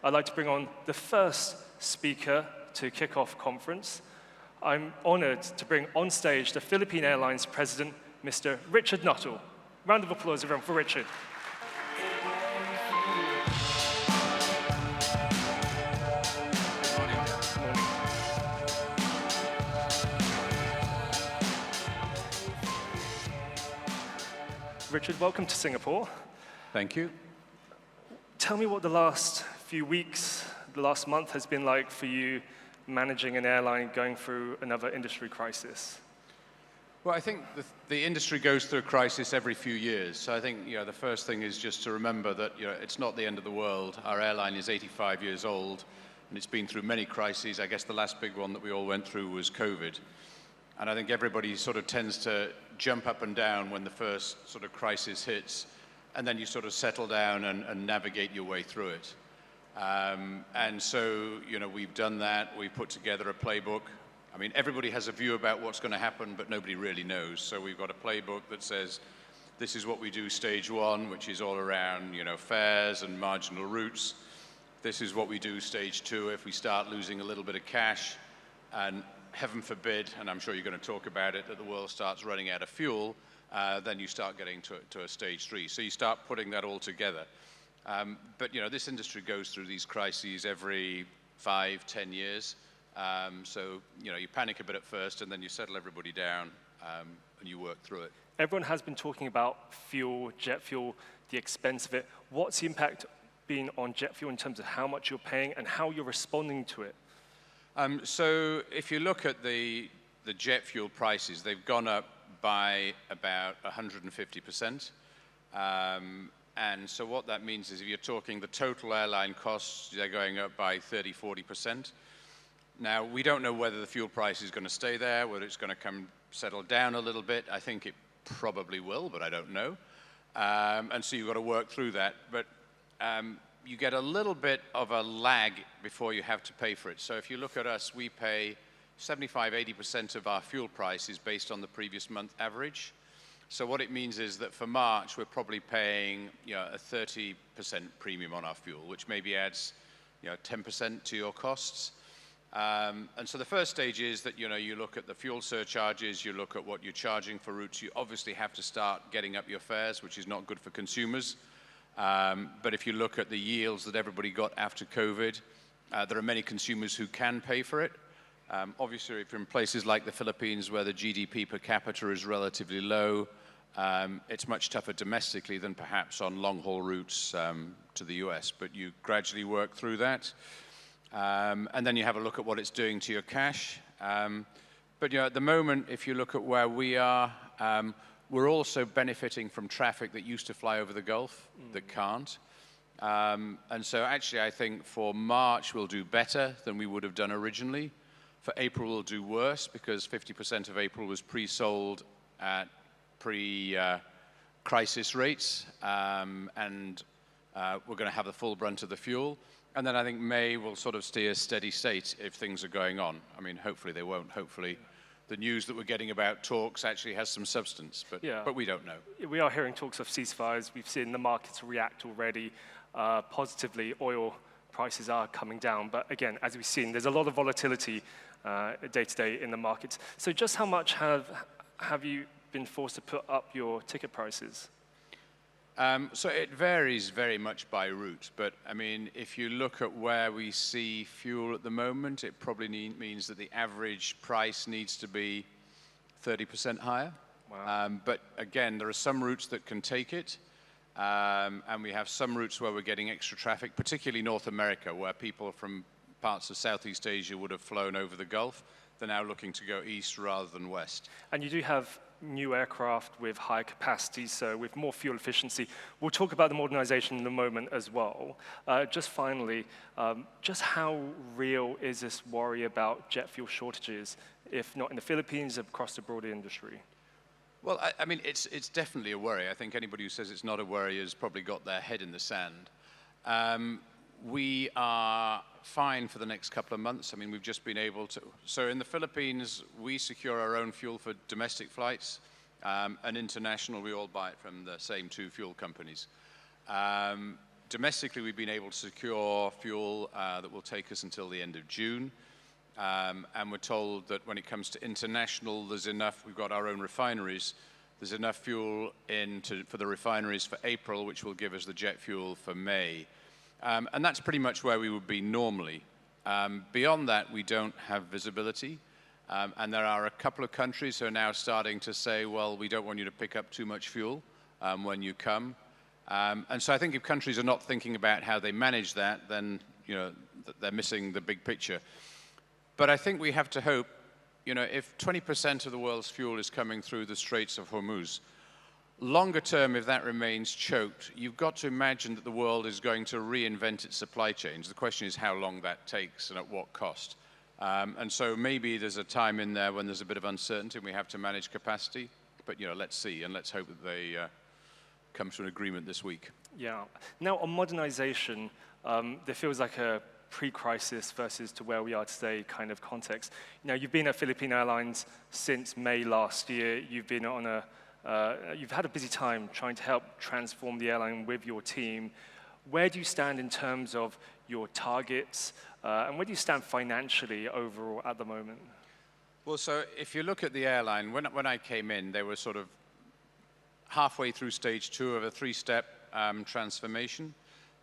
I'd like to bring on the first speaker to kick off conference. I'm honored to bring on stage the Philippine Airlines president, Mr. Richard Nuttall. Round of applause, everyone, for Richard. Richard, welcome to Singapore. Thank you. Tell me what the last few weeks, the last month has been like for you managing an airline going through another industry crisis. Well, I think the industry goes through a crisis every few years. So I think the first thing is just to remember that it's not the end of the world. Our airline is 85 years old, and it's been through many crises. I guess the last big one that we all went through was COVID. And I think everybody sort of tends to jump up and down when the first sort of crisis hits, and then you sort of settle down and navigate your way through it. And so, we've done that. We've put together a playbook. I mean, everybody has a view about what's going to happen, but nobody really knows. So we've got a playbook that says, this is what we do stage one, which is all around, fares and marginal routes. This is what we do stage two if we start losing a little bit of cash, and heaven forbid, and I'm sure you're going to talk about it, that the world starts running out of fuel, then you start getting to a stage three. So you start putting that all together. But this industry goes through these crises every 5-10 years. So you panic a bit at first, and then you settle everybody down, and you work through it. Everyone has been talking about fuel, jet fuel, the expense of it. What's the impact been on jet fuel in terms of how much you're paying and how you're responding to it? So if you look at the jet fuel prices, they've gone up by about 150%. And so what that means is if you're talking the total airline costs, they're going up by 30-40%. Now, we don't know whether the fuel price is going to stay there, whether it's going to settle down a little bit. I think it probably will, but I don't know. And so you've got to work through that. But you get a little bit of a lag before you have to pay for it. So if you look at us, we pay 75-80% of our fuel price is based on the previous month average. So what it means is that for March, we're probably paying a 30% premium on our fuel, which maybe adds 10% to your costs. And so the first stage is that you look at the fuel surcharges, you look at what you're charging for routes. You obviously have to start getting up your fares, which is not good for consumers. But if you look at the yields that everybody got after COVID, there are many consumers who can pay for it. Obviously, if you're in places like the Philippines where the GDP per capita is relatively low, it's much tougher domestically than perhaps on long-haul routes to the US. But you gradually work through that. And then you have a look at what it's doing to your cash. But at the moment, if you look at where we are, we're also benefiting from traffic that used to fly over the Gulf that can't. And so actually, I think for March, we'll do better than we would have done originally. For April, we'll do worse because 50% of April was pre-sold at pre-crisis rates. And we're going to have the full brunt of the fuel. And then I think May will sort of stay a steady state if things are going on. I mean, hopefully they won't. Hopefully the news that we're getting about talks actually has some substance, but we don't know. We are hearing talks of ceasefires. We've seen the markets react already positively. Oil prices are coming down. But again, as we've seen, there's a lot of volatility day to day in the markets. So just how much have you been forced to put up your ticket prices? So it varies very much by route, but I mean, if you look at where we see fuel at the moment, it probably means that the average price needs to be 30% higher. Wow. But again, there are some routes that can take it, and we have some routes where we're getting extra traffic, particularly North America, where people from parts of Southeast Asia would have flown over the Gulf. They're now looking to go east rather than west. And you do have new aircraft with higher capacity, so with more fuel efficiency. We'll talk about the modernization in a moment as well. Just finally, just how real is this worry about jet fuel shortages, if not in the Philippines, across the broader industry? Well, I mean, it's definitely a worry. I think anybody who says it's not a worry has probably got their head in the sand. We are fine for the next couple of months. I mean, we've just been able to. So in the Philippines, we secure our own fuel for domestic flights, and international, we all buy it from the same two fuel companies. domestically, we've been able to secure fuel that will take us until the end of June. And we're told that when it comes to international, there's enough, we've got our own refineries, there's enough fuel for the refineries for April, which will give us the jet fuel for May. And that's pretty much where we would be normally. Beyond that, we don't have visibility. And there are a couple of countries who are now starting to say, well, we don't want you to pick up too much fuel when you come. And so I think if countries are not thinking about how they manage that, then they're missing the big picture. But I think we have to hope, if 20% of the world's fuel is coming through the Straits of Hormuz, longer term, if that remains choked, you've got to imagine that the world is going to reinvent its supply chains. The question is how long that takes and at what cost. And so maybe there's a time in there when there's a bit of uncertainty and we have to manage capacity. But let's see, and let's hope that they come to an agreement this week. Yeah. Now, on modernization, there feels like a pre-crisis versus to where we are today kind of context. You've been at Philippine Airlines since May last year. You've been on you've had a busy time trying to help transform the airline with your team. Where do you stand in terms of your targets, and where do you stand financially overall at the moment? Well, so if you look at the airline, when I came in, they were sort of halfway through stage 2 of a 3-step transformation.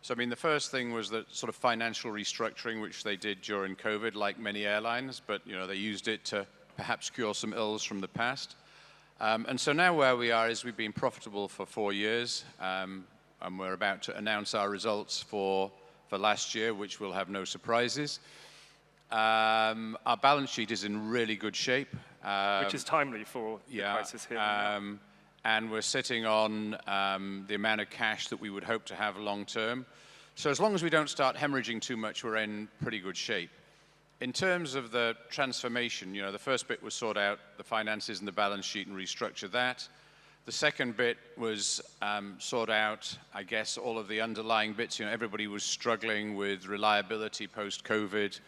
So, the first thing was the sort of financial restructuring, which they did during COVID, like many airlines, but, they used it to perhaps cure some ills from the past. And so now where we are is we've been profitable for 4 years, and we're about to announce our results for last year, which will have no surprises. Our balance sheet is in really good shape. Which is timely for the crisis here. And we're sitting on the amount of cash that we would hope to have long term. So as long as we don't start hemorrhaging too much, we're in pretty good shape. In terms of the transformation, the first bit was sort out the finances and the balance sheet and restructure that. The second bit was sort out, I guess, all of the underlying bits. Everybody was struggling with reliability post-COVID.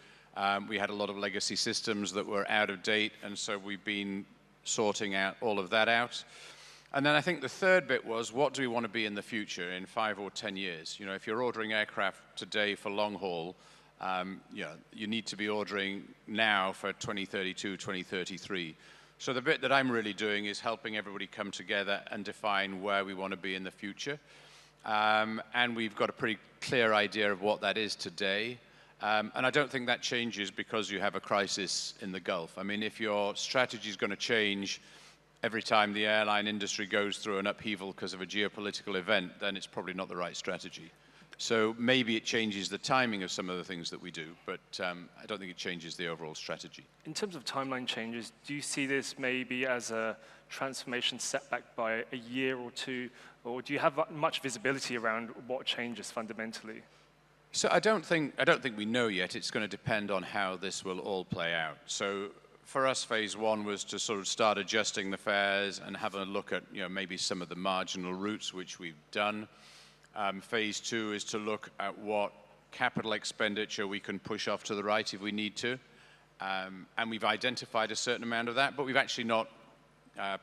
We had a lot of legacy systems that were out of date, and so we've been sorting out all of that out. And then I think the third bit was, what do we want to be in the future in 5 or 10 years? If you're ordering aircraft today for long haul, you need to be ordering now for 2032, 2033. So the bit that I'm really doing is helping everybody come together and define where we want to be in the future. And we've got a pretty clear idea of what that is today. And I don't think that changes because you have a crisis in the Gulf. If your strategy is going to change every time the airline industry goes through an upheaval because of a geopolitical event, then it's probably not the right strategy. So maybe it changes the timing of some of the things that we do, but I don't think it changes the overall strategy. In terms of timeline changes, do you see this maybe as a transformation setback by a year or two, or do you have much visibility around what changes fundamentally? So I don't think we know yet. It's going to depend on how this will all play out. So for us, phase 1 was to sort of start adjusting the fares and have a look at maybe some of the marginal routes, which we've done. Phase 2 is to look at what capital expenditure we can push off to the right if we need to. And we've identified a certain amount of that, but we've actually not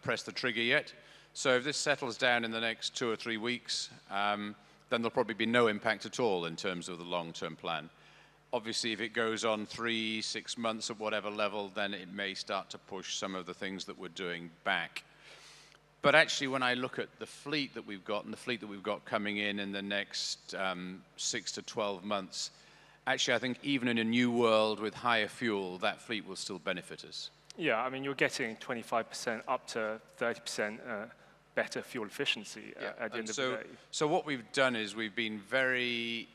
pressed the trigger yet. So if this settles down in the next 2 or 3 weeks, then there'll probably be no impact at all in terms of the long-term plan. Obviously, if it goes on 3, 6 months at whatever level, then it may start to push some of the things that we're doing back. But actually, when I look at the fleet that we've got and the fleet that we've got coming in the next 6 to 12 months, actually, I think even in a new world with higher fuel, that fleet will still benefit us. Yeah, you're getting 25% up to 30% better fuel efficiency at the end of the day. So what we've done is we've been very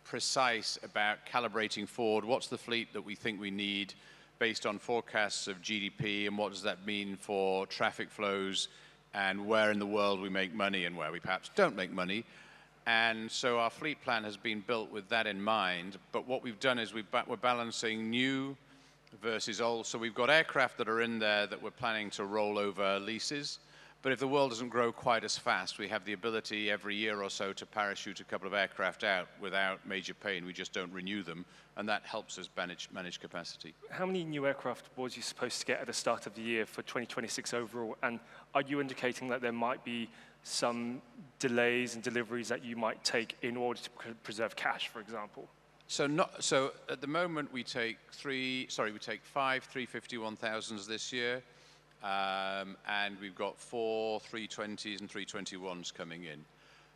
precise about calibrating forward what's the fleet that we think we need based on forecasts of GDP and what does that mean for traffic flows and where in the world we make money and where we perhaps don't make money. And so our fleet plan has been built with that in mind. But what we've done is we're balancing new versus old. So we've got aircraft that are in there that we're planning to roll over leases. But if the world doesn't grow quite as fast, we have the ability every year or so to parachute a couple of aircraft out without major pain. We just don't renew them, and that helps us manage capacity. How many new aircraft was you supposed to get at the start of the year for 2026 overall? And are you indicating that there might be some delays and deliveries that you might take in order to preserve cash, for example? So at the moment we take five 350-1000s this year, and we've got 4 320s and 321s coming in.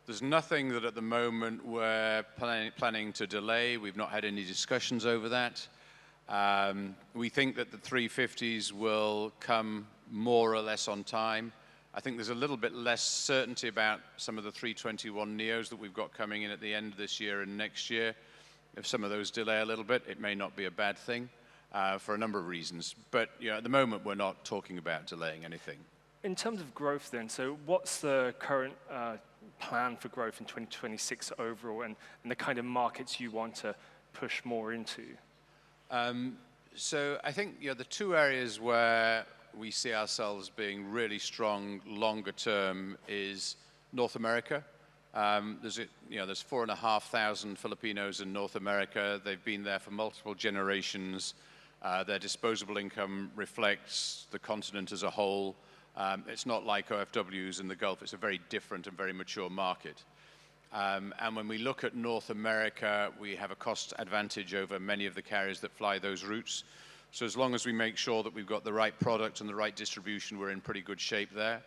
There's nothing that at the moment we're planning to delay. We've not had any discussions over that. We think that the 350s will come more or less on time. I think there's a little bit less certainty about some of the 321 Neos that we've got coming in at the end of this year and next year. If some of those delay a little bit, it may not be a bad thing for a number of reasons. But at the moment, we're not talking about delaying anything. In terms of growth then, so what's the current plan for growth in 2026 overall, and the kind of markets you want to push more into? So I think the two areas where we see ourselves being really strong longer term is North America. There's 4,500 Filipinos in North America. They've been there for multiple generations. Their disposable income reflects the continent as a whole. It's not like OFWs in the Gulf. It's a very different and very mature market. And when we look at North America, we have a cost advantage over many of the carriers that fly those routes. So as long as we make sure that we've got the right product and the right distribution, we're in pretty good shape there.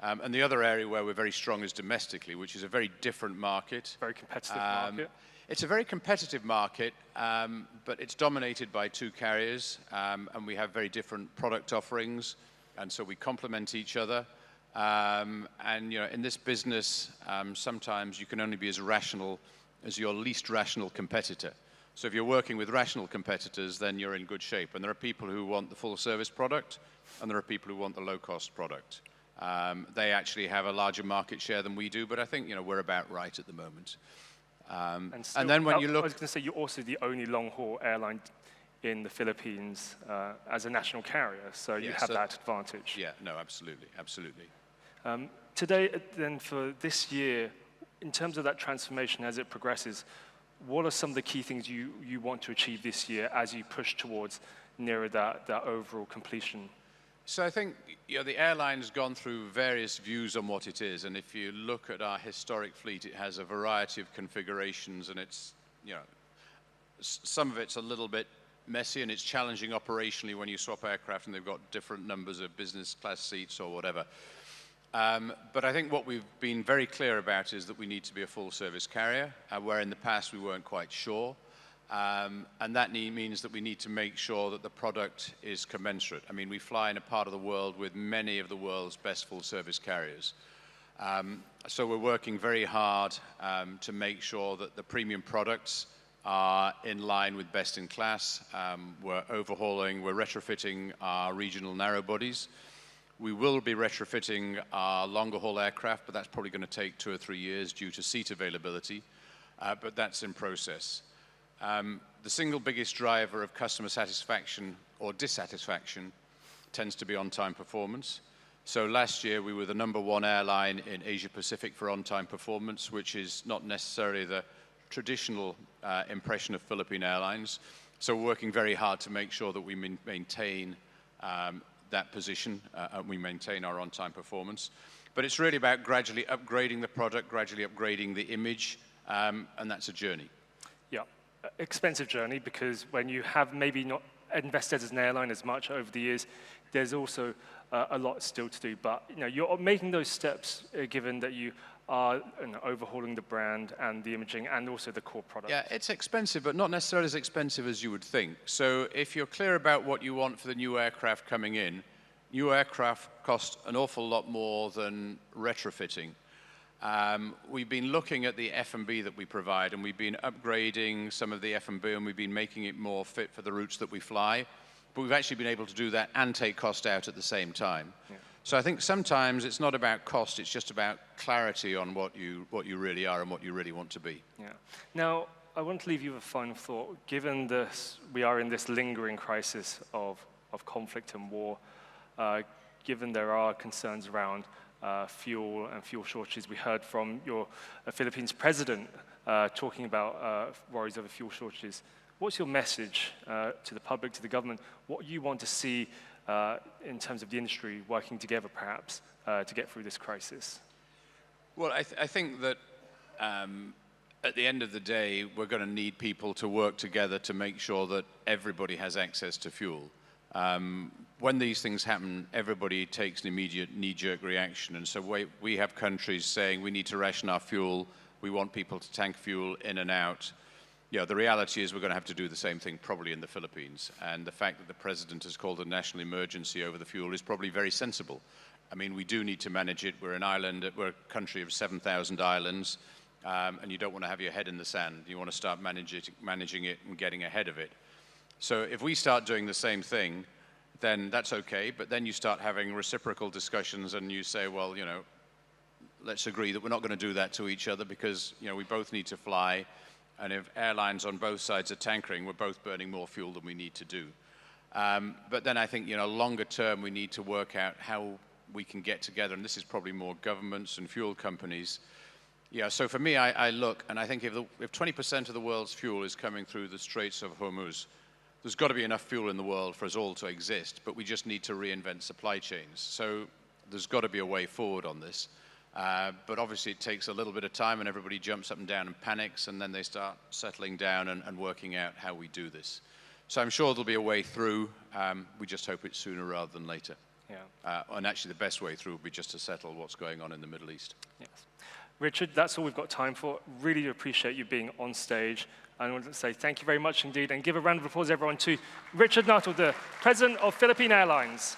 And the other area where we're very strong is domestically, which is a very different market. Very competitive market. It's a very competitive market, but it's dominated by two carriers, and we have very different product offerings, and so we complement each other. And in this business, sometimes you can only be as rational as your least rational competitor. So if you're working with rational competitors, then you're in good shape. And there are people who want the full service product, and there are people who want the low cost product. They actually have a larger market share than we do, but I think we're about right at the moment. And then when you look, I was going to say you're also the only long-haul airline in the Philippines as a national carrier, so you have that advantage. Yeah, no, absolutely, absolutely. Today, then, for this year, in terms of that transformation as it progresses, what are some of the key things you want to achieve this year as you push towards nearer that overall completion? So I think the airline's gone through various views on what it is, and if you look at our historic fleet, it has a variety of configurations, and it's some of it's a little bit messy and it's challenging operationally when you swap aircraft and they've got different numbers of business class seats or whatever. But I think what we've been very clear about is that we need to be a full service carrier, where in the past we weren't quite sure. And that means that we need to make sure that the product is commensurate. I mean, we fly in a part of the world with many of the world's best full service carriers. So we're working very hard to make sure that the premium products are in line with best in class. We're retrofitting our regional narrow bodies. We will be retrofitting our longer haul aircraft, but that's probably going to take 2 or 3 years due to seat availability, but that's in process. The single biggest driver of customer satisfaction or dissatisfaction tends to be on-time performance. So last year we were the #1 airline in Asia Pacific for on-time performance, which is not necessarily the traditional impression of Philippine Airlines. So we're working very hard to make sure that we maintain that position and we maintain our on-time performance. But it's really about gradually upgrading the product, gradually upgrading the image, and that's a journey. Yeah, expensive journey, because when you have maybe not invested as an airline as much over the years, there's also a lot still to do. But you're making those steps given that you are overhauling the brand and the imaging and also the core product. Yeah, it's expensive, but not necessarily as expensive as you would think. So if you're clear about what you want for the new aircraft coming in, new aircraft cost an awful lot more than retrofitting. We've been looking at the F&B that we provide, and we've been upgrading some of the F&B, and we've been making it more fit for the routes that we fly. But we've actually been able to do that and take cost out at the same time. Yeah. So I think sometimes it's not about cost, it's just about clarity on what you really are and what you really want to be. Yeah. Now, I want to leave you with a final thought. Given this, we are in this lingering crisis of conflict and war, given there are concerns around fuel and fuel shortages. We heard from your Philippines president talking about worries over fuel shortages. What's your message to the public, to the government? What you want to see in terms of the industry working together, perhaps, to get through this crisis? Well, I think that at the end of the day, we're going to need people to work together to make sure that everybody has access to fuel. When these things happen, everybody takes an immediate knee-jerk reaction. And so we have countries saying we need to ration our fuel, we want people to tank fuel in and out. Yeah, the reality is we're going to have to do the same thing probably in the Philippines. And the fact that the president has called a national emergency over the fuel is probably very sensible. I mean, we do need to manage it. We're an island, we're a country of 7,000 islands, and you don't want to have your head in the sand. You want to start managing it and getting ahead of it. So if we start doing the same thing, then that's okay, but then you start having reciprocal discussions and you say, well, you know, let's agree that we're not going to do that to each other because, you know, we both need to fly. And if airlines on both sides are tankering, we're both burning more fuel than we need to do. But then I think, you know, longer term, we need to work out how we can get together, and this is probably more governments and fuel companies. Yeah, so for me, I look, and I think if 20% of the world's fuel is coming through the Straits of Hormuz, there's got to be enough fuel in the world for us all to exist, but we just need to reinvent supply chains. So there's got to be a way forward on this. But obviously it takes a little bit of time and everybody jumps up and down and panics and then they start settling down and working out how we do this. So I'm sure there'll be a way through. We just hope it's sooner rather than later. Yeah. And actually the best way through would be just to settle what's going on in the Middle East. Yes. Richard, that's all we've got time for. Really appreciate you being on stage. And I want to say thank you very much indeed and give a round of applause everyone to Richard Nuttall, the President of Philippine Airlines.